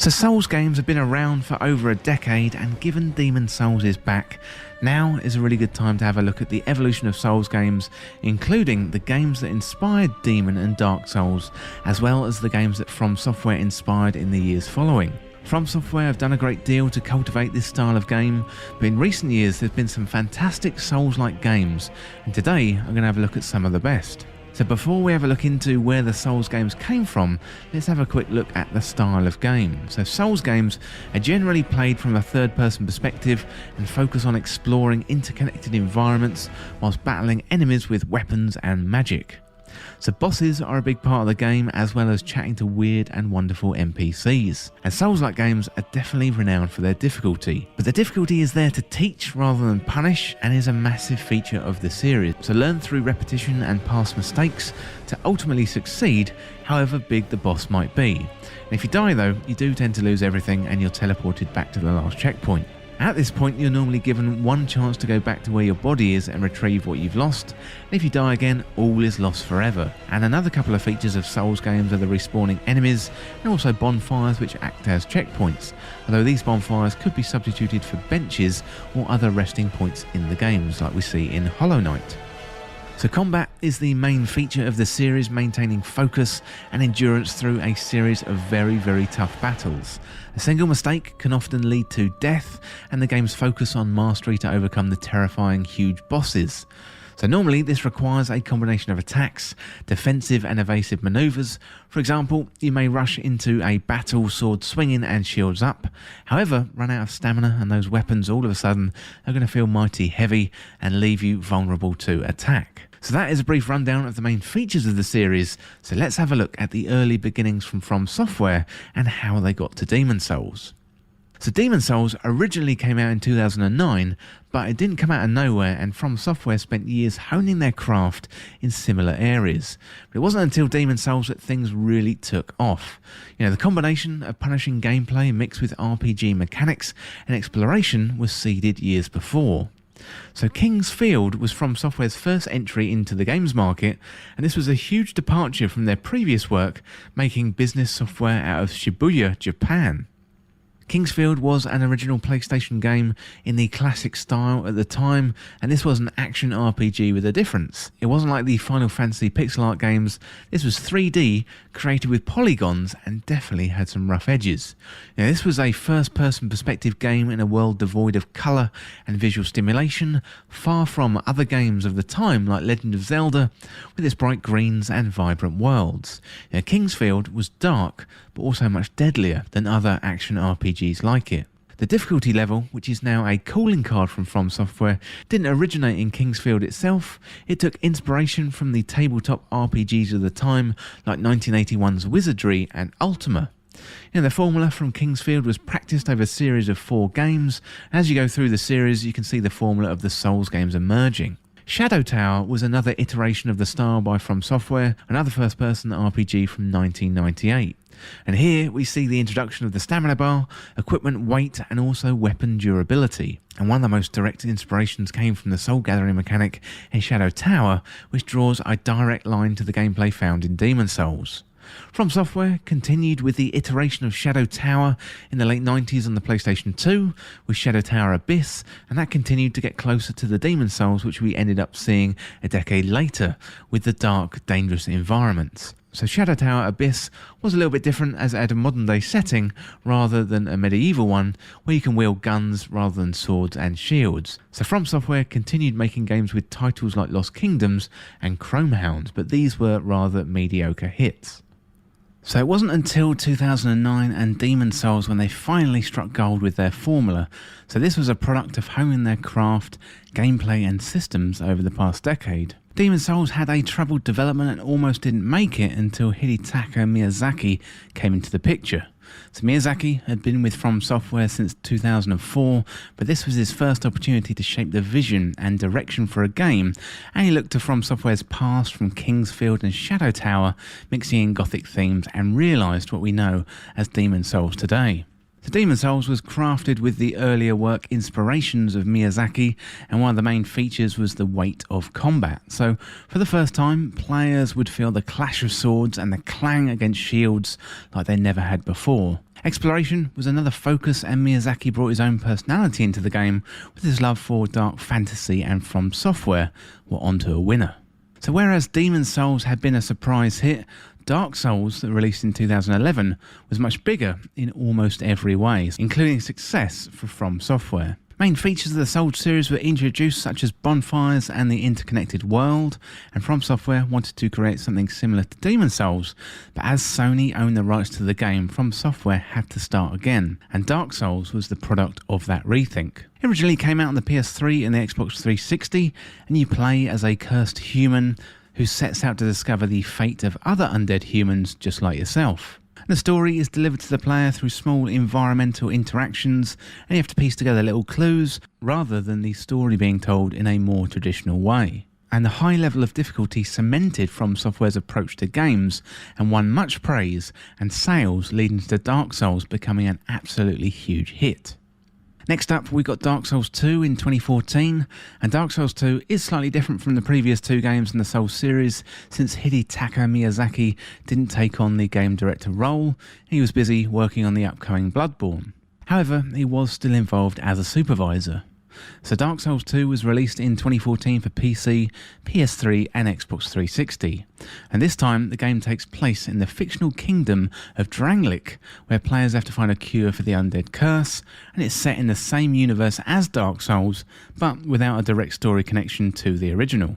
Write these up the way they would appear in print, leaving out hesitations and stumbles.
So Souls games have been around for over a decade, and given Demon's Souls is back, now is a really good time to have a look at the evolution of Souls games, including the games that inspired Demon and Dark Souls, as well as the games that From Software inspired in the years following. From Software have done a great deal to cultivate this style of game, but in recent years there's been some fantastic Souls-like games, and today I'm going to have a look at some of the best. So before we have a look into where the Souls games came from, let's have a quick look at the style of game. So Souls games are generally played from a third-person perspective and focus on exploring interconnected environments whilst battling enemies with weapons and magic. So bosses are a big part of the game, as well as chatting to weird and wonderful NPCs. And Souls-like games are definitely renowned for their difficulty, but the difficulty is there to teach rather than punish, and is a massive feature of the series. So learn through repetition and past mistakes to ultimately succeed, however big the boss might be. And if you die though, you do tend to lose everything and you're teleported back to the last checkpoint. At this point, you're normally given one chance to go back to where your body is and retrieve what you've lost, and if you die again, all is lost forever. And another couple of features of Souls games are the respawning enemies, and also bonfires which act as checkpoints, although these bonfires could be substituted for benches or other resting points in the games, like we see in Hollow Knight. So combat is the main feature of the series, maintaining focus and endurance through a series of very tough battles. A single mistake can often lead to death, and the game's focus on mastery to overcome the terrifying huge bosses. So normally this requires a combination of attacks, defensive and evasive maneuvers. For example, you may rush into a battle sword swinging and shields up, however run out of stamina, and those weapons all of a sudden are going to feel mighty heavy and leave you vulnerable to attack. So that is a brief rundown of the main features of the series, so let's have a look at the early beginnings from Software and how they got to Demon's Souls. So Demon's Souls originally came out in 2009, but it didn't come out of nowhere, and From Software spent years honing their craft in similar areas. But it wasn't until Demon's Souls that things really took off. You know, the combination of punishing gameplay mixed with RPG mechanics and exploration was seeded years before. So King's Field was From Software's first entry into the games market, and this was a huge departure from their previous work, making business software out of Shibuya, Japan. King's Field was an original PlayStation game in the classic style at the time, and this was an action RPG with a difference. It wasn't like the Final Fantasy pixel art games. This was 3D, created with polygons, and definitely had some rough edges. Now, this was a first-person perspective game in a world devoid of colour and visual stimulation, far from other games of the time like Legend of Zelda, with its bright greens and vibrant worlds. Now, King's Field was dark, but also much deadlier than other action RPGs like it. The difficulty level, which is now a calling card from Software, didn't originate in King's Field itself. It took inspiration from the tabletop RPGs of the time, like 1981's Wizardry and Ultima. The formula from King's Field was practiced over a series of 4 games. As you go through the series, you can see the formula of the Souls games emerging. Shadow Tower was another iteration of the style by From Software, another first-person RPG from 1998. And here we see the introduction of the stamina bar, equipment weight, and also weapon durability. And one of the most direct inspirations came from the soul gathering mechanic in Shadow Tower, which draws a direct line to the gameplay found in Demon's Souls. From Software continued with the iteration of Shadow Tower in the late 90s on the PlayStation 2 with Shadow Tower Abyss, and that continued to get closer to the Demon's Souls, which we ended up seeing a decade later with the dark, dangerous environments. So Shadow Tower Abyss was a little bit different, as it had a modern day setting rather than a medieval one where you can wield guns rather than swords and shields. So From Software continued making games with titles like Lost Kingdoms and Chromehound, but these were rather mediocre hits. So it wasn't until 2009 and Demon's Souls when they finally struck gold with their formula. So this was a product of honing their craft, gameplay and systems over the past decade. Demon's Souls had a troubled development and almost didn't make it until Hidetaka Miyazaki came into the picture. So Miyazaki had been with From Software since 2004, but this was his first opportunity to shape the vision and direction for a game, and he looked to From Software's past from King's Field and Shadow Tower, mixing in gothic themes, and realised what we know as Demon's Souls today. So Demon's Souls was crafted with the earlier work inspirations of Miyazaki, and one of the main features was the weight of combat. So for the first time, players would feel the clash of swords and the clang against shields like they never had before. Exploration was another focus, and Miyazaki brought his own personality into the game with his love for dark fantasy, and From Software were onto a winner. So whereas Demon's Souls had been a surprise hit, Dark Souls, that released in 2011, was much bigger in almost every way, including success for From Software. Main features of the Souls series were introduced, such as bonfires and the interconnected world, and From Software wanted to create something similar to Demon's Souls, but as Sony owned the rights to the game, From Software had to start again, and Dark Souls was the product of that rethink. It originally came out on the PS3 and the Xbox 360, and you play as a cursed human who sets out to discover the fate of other undead humans just like yourself. The story is delivered to the player through small environmental interactions, and you have to piece together little clues rather than the story being told in a more traditional way. And the high level of difficulty cemented From Software's approach to games and won much praise and sales, leading to Dark Souls becoming an absolutely huge hit. Next up, we got Dark Souls 2 in 2014, and Dark Souls 2 is slightly different from the previous two games in the Souls series, since Hidetaka Miyazaki didn't take on the game director role. He was busy working on the upcoming Bloodborne. However, he was still involved as a supervisor. So Dark Souls 2 was released in 2014 for PC, PS3 and Xbox 360. And this time the game takes place in the fictional kingdom of Drangleic, where players have to find a cure for the undead curse, and it's set in the same universe as Dark Souls, but without a direct story connection to the original.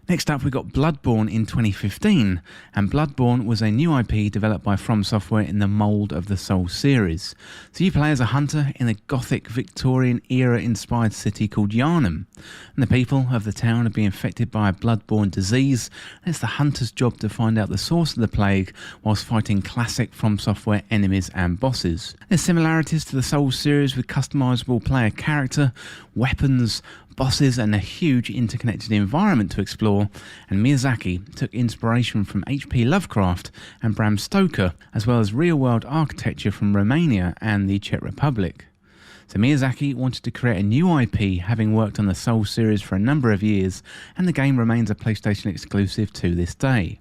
Next up, we got Bloodborne in 2015, and Bloodborne was a new IP developed by From Software in the mould of the Souls series. So you play as a hunter in a gothic Victorian era inspired city called Yharnam, and the people of the town have been infected by a bloodborne disease, and it's the hunter's job to find out the source of the plague whilst fighting classic From Software enemies and bosses. There's similarities to the Souls series with customisable player character, weapons, bosses and a huge interconnected environment to explore, and Miyazaki took inspiration from H.P. Lovecraft and Bram Stoker, as well as real-world architecture from Romania and the Czech Republic. So Miyazaki wanted to create a new IP, having worked on the Souls series for a number of years, and the game remains a PlayStation exclusive to this day.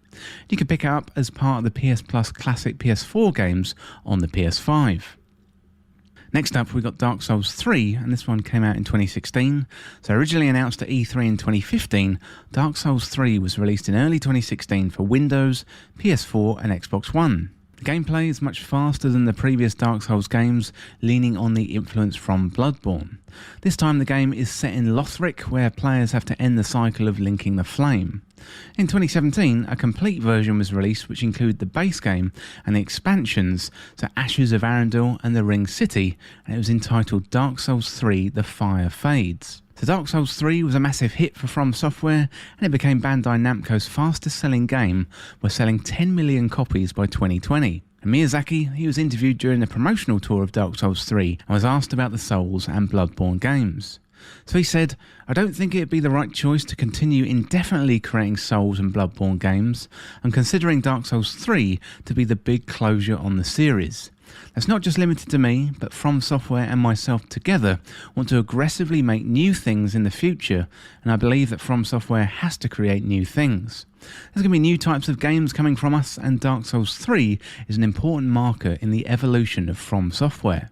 You can pick it up as part of the PS Plus Classic PS4 games on the PS5. Next up, we got Dark Souls 3, and this one came out in 2016. So originally announced at E3 in 2015, Dark Souls 3 was released in early 2016 for Windows, PS4 and Xbox One. The gameplay is much faster than the previous Dark Souls games, leaning on the influence from Bloodborne. This time the game is set in Lothric, where players have to end the cycle of linking the flame. In 2017, a complete version was released which included the base game and the expansions, so Ashes of Arundel and the Ring City, and it was entitled Dark Souls 3 The Fire Fades. So Dark Souls 3 was a massive hit for From Software, and it became Bandai Namco's fastest selling game, by selling 10 million copies by 2020. And Miyazaki, he was interviewed during the promotional tour of Dark Souls 3 and was asked about the Souls and Bloodborne games. So he said, "I don't think it'd be the right choice to continue indefinitely creating Souls and Bloodborne games. I'm considering Dark Souls 3 to be the big closure on the series. That's not just limited to me, but From Software and myself together want to aggressively make new things in the future, and I believe that From Software has to create new things. There's going to be new types of games coming from us, and Dark Souls 3 is an important marker in the evolution of From Software."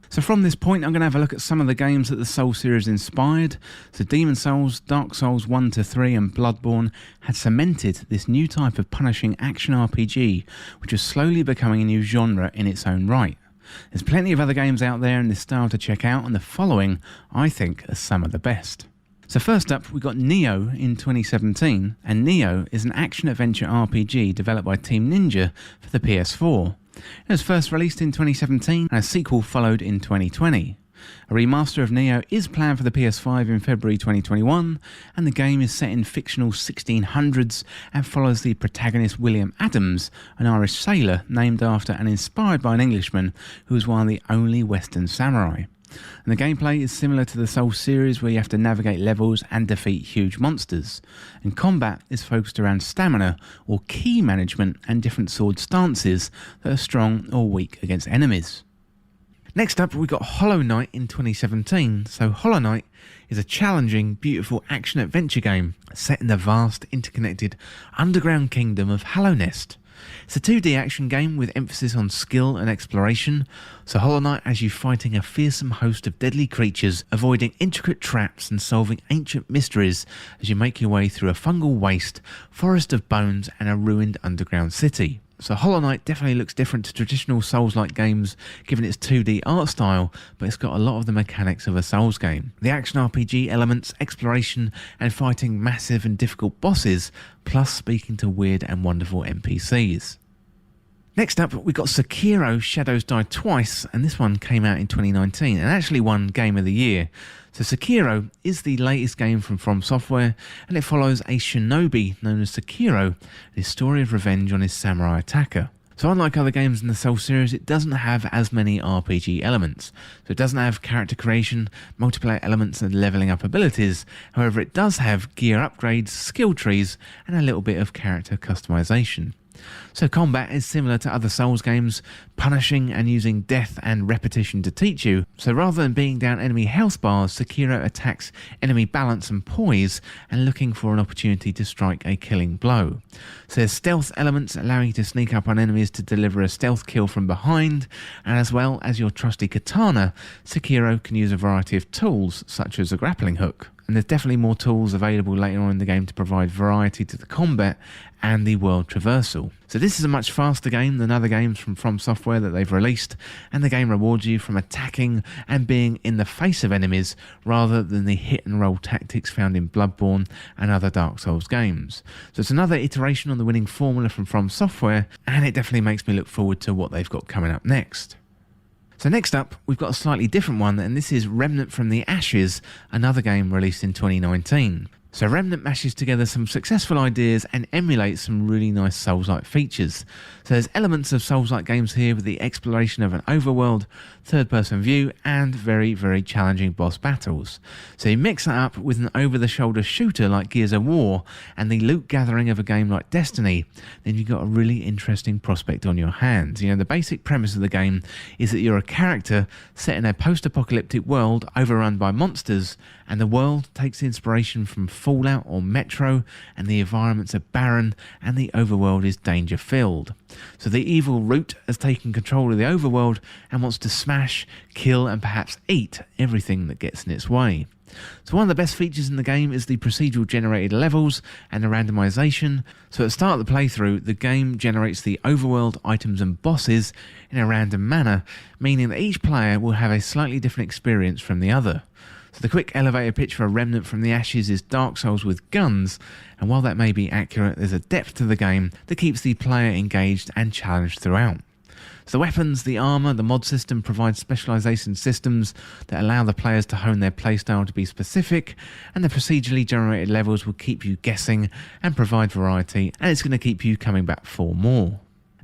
So from this point, I'm going to have a look at some of the games that the Souls series inspired. So Demon's Souls, Dark Souls 1 to 3 and Bloodborne had cemented this new type of punishing action RPG, which was slowly becoming a new genre in its own right. There's plenty of other games out there in this style to check out, and the following, I think, are some of the best. So first up, we got Nioh in 2017, and Nioh is an action-adventure RPG developed by Team Ninja for the PS4. It was first released in 2017, and a sequel followed in 2020. A remaster of Nioh is planned for the PS5 in February 2021, and the game is set in fictional 1600s and follows the protagonist William Adams, an Irish sailor named after and inspired by an Englishman who was one of the only Western samurai. And the gameplay is similar to the Souls series, where you have to navigate levels and defeat huge monsters. And combat is focused around stamina or ki management and different sword stances that are strong or weak against enemies. Next up, we've got Hollow Knight in 2017. So Hollow Knight is a challenging, beautiful action-adventure game set in the vast, interconnected, underground kingdom of Hallownest. It's a 2D action game with emphasis on skill and exploration, so Hollow Knight has you fighting a fearsome host of deadly creatures, avoiding intricate traps and solving ancient mysteries as you make your way through a fungal waste, forest of bones and a ruined underground city. So Hollow Knight definitely looks different to traditional Souls-like games given its 2D art style, but it's got a lot of the mechanics of a Souls game. The action RPG elements, exploration and fighting massive and difficult bosses, plus speaking to weird and wonderful NPCs. Next up, we've got Sekiro Shadows Die Twice, and this one came out in 2019 and actually won Game of the Year. So Sekiro is the latest game from Software, and it follows a shinobi known as Sekiro and his story of revenge on his samurai attacker. So unlike other games in the Souls series, it doesn't have as many RPG elements. So it doesn't have character creation, multiplayer elements and leveling up abilities. However, it does have gear upgrades, skill trees and a little bit of character customization. So combat is similar to other Souls games, punishing and using death and repetition to teach you. So rather than being down enemy health bars, Sekiro attacks enemy balance and poise and looking for an opportunity to strike a killing blow. So there's stealth elements allowing you to sneak up on enemies to deliver a stealth kill from behind, and as well as your trusty katana, Sekiro can use a variety of tools such as a grappling hook. And there's definitely more tools available later on in the game to provide variety to the combat and the world traversal. So this is a much faster game than other games from Software that they've released, and the game rewards you from attacking and being in the face of enemies rather than the hit and roll tactics found in Bloodborne and other Dark Souls games. So it's another iteration on the winning formula from Software, and it definitely makes me look forward to what they've got coming up next. So next up, we've got a slightly different one, and this is Remnant from the Ashes, another game released in 2019. So Remnant mashes together some successful ideas and emulates some really nice Souls-like features. So there's elements of Souls-like games here with the exploration of an overworld, third-person view, and very, very challenging boss battles. So you mix that up with an over-the-shoulder shooter like Gears of War and the loot gathering of a game like Destiny, then you've got a really interesting prospect on your hands. You know, the basic premise of the game is that you're a character set in a post-apocalyptic world overrun by monsters, and the world takes inspiration from Fallout or Metro, and the environments are barren and the overworld is danger-filled. So the evil Root has taken control of the overworld and wants to smash, kill and perhaps eat everything that gets in its way. So one of the best features in the game is the procedural generated levels and the randomization. So at the start of the playthrough, the game generates the overworld items and bosses in a random manner, meaning that each player will have a slightly different experience from the other. So the quick elevator pitch for a Remnant from the Ashes is Dark Souls with guns, and while that may be accurate, there's a depth to the game that keeps the player engaged and challenged throughout. So the weapons, the armour, the mod system provide specialisation systems that allow the players to hone their playstyle to be specific, and the procedurally generated levels will keep you guessing and provide variety, and it's going to keep you coming back for more.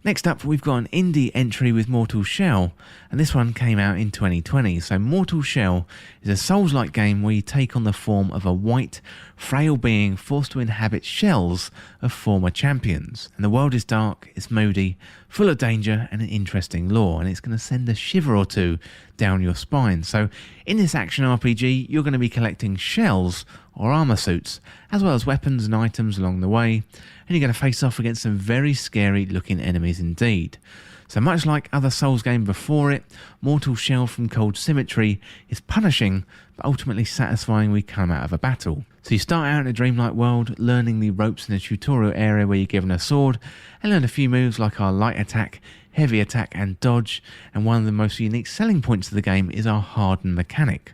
Next up, we've got an indie entry with Mortal Shell, and this one came out in 2020. So Mortal Shell is a Souls-like game where you take on the form of a white, frail being forced to inhabit shells of former champions. And the world is dark, it's moody, full of danger and an interesting lore, and it's going to send a shiver or two down your spine. So in this action RPG, you're going to be collecting shells or armor suits, as well as weapons and items along the way, and you're going to face off against some very scary looking enemies indeed. So much like other Souls game before it, Mortal Shell from Cold Symmetry is punishing but ultimately satisfying when we come out of a battle. So you start out in a dreamlike world, learning the ropes in a tutorial area where you're given a sword, and learn a few moves like our light attack, heavy attack and dodge, and one of the most unique selling points of the game is our harden mechanic.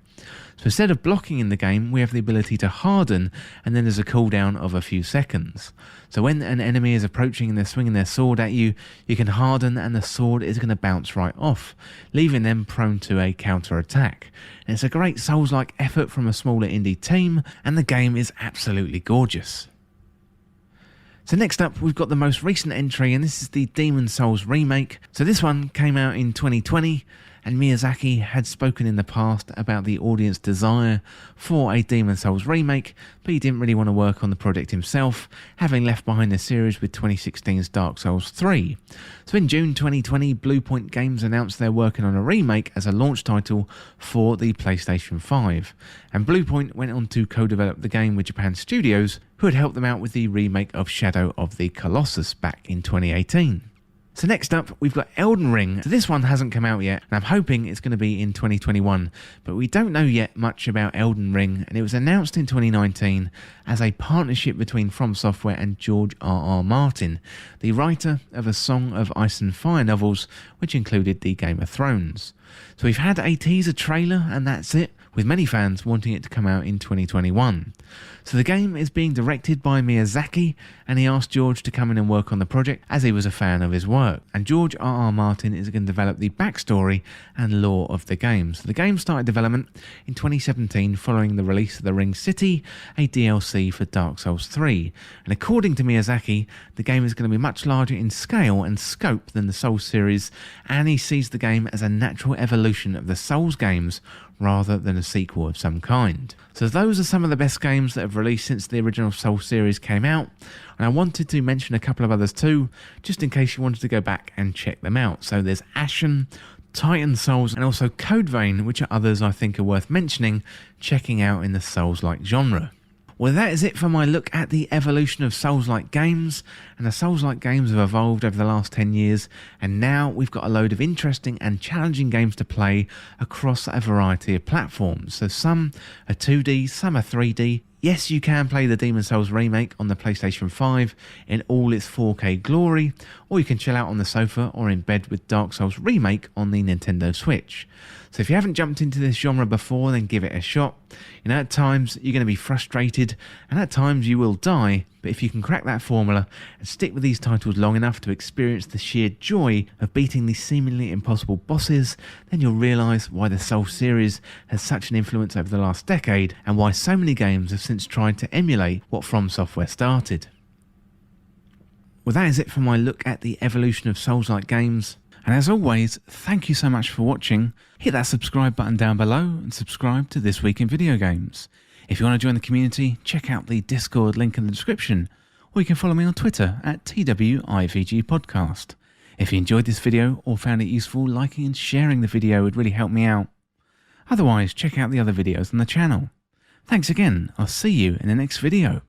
So instead of blocking in the game, we have the ability to harden, and then there's a cooldown of a few seconds. So when an enemy is approaching and they're swinging their sword at you, you can harden and the sword is going to bounce right off, leaving them prone to a counter-attack. And it's a great Souls-like effort from a smaller indie team, and the game is absolutely gorgeous. So next up, we've got the most recent entry, and this is the Demon Souls remake. So this one came out in 2020, and Miyazaki had spoken in the past about the audience desire for a Demon's Souls remake, but he didn't really want to work on the project himself, having left behind the series with 2016's Dark Souls 3. So in June 2020, Bluepoint Games announced they're working on a remake as a launch title for the PlayStation 5, and Bluepoint went on to co-develop the game with Japan Studios, who had helped them out with the remake of Shadow of the Colossus back in 2018. So next up, we've got Elden Ring. So this one hasn't come out yet, and I'm hoping it's going to be in 2021, but we don't know yet much about Elden Ring, and it was announced in 2019 as a partnership between From Software and George R.R. Martin, the writer of A Song of Ice and Fire novels, which included the Game of Thrones. So we've had a teaser trailer, and that's it, with many fans wanting it to come out in 2021. So the game is being directed by Miyazaki, and he asked George to come in and work on the project as he was a fan of his work. And George R.R. Martin is going to develop the backstory and lore of the game. So the game started development in 2017 following the release of The Ring City, a DLC for Dark Souls 3. And according to Miyazaki, the game is going to be much larger in scale and scope than the Souls series, and he sees the game as a natural evolution of the Souls games rather than a sequel of some kind. So those are some of the best games that have released since the original Souls series came out, and I wanted to mention a couple of others too, just in case you wanted to go back and check them out. So there's Ashen, Titan Souls, and also Code Vein, which are others I think are worth mentioning, checking out in the Souls-like genre. Well, that is it for my look at the evolution of Souls-like games, and the Souls-like games have evolved over the last 10 years, and now we've got a load of interesting and challenging games to play across a variety of platforms. So some are 2D, some are 3D. Yes, you can play the Demon's Souls remake on the PlayStation 5 in all its 4K glory, or you can chill out on the sofa or in bed with Dark Souls Remake on the Nintendo Switch. So if you haven't jumped into this genre before, then give it a shot. You know, at times you're going to be frustrated, and at times you will die, but if you can crack that formula and stick with these titles long enough to experience the sheer joy of beating these seemingly impossible bosses, then you'll realise why the Souls series has such an influence over the last decade, and why so many games have since tried to emulate what From Software started. Well, that is it for my look at the evolution of Souls-like games. And as always, thank you so much for watching. Hit that subscribe button down below and subscribe to This Week in Video Games. If you want to join the community, check out the Discord link in the description, or you can follow me on Twitter at TWIVG Podcast. If you enjoyed this video or found it useful, liking and sharing the video would really help me out. Otherwise, check out the other videos on the channel. Thanks again, I'll see you in the next video.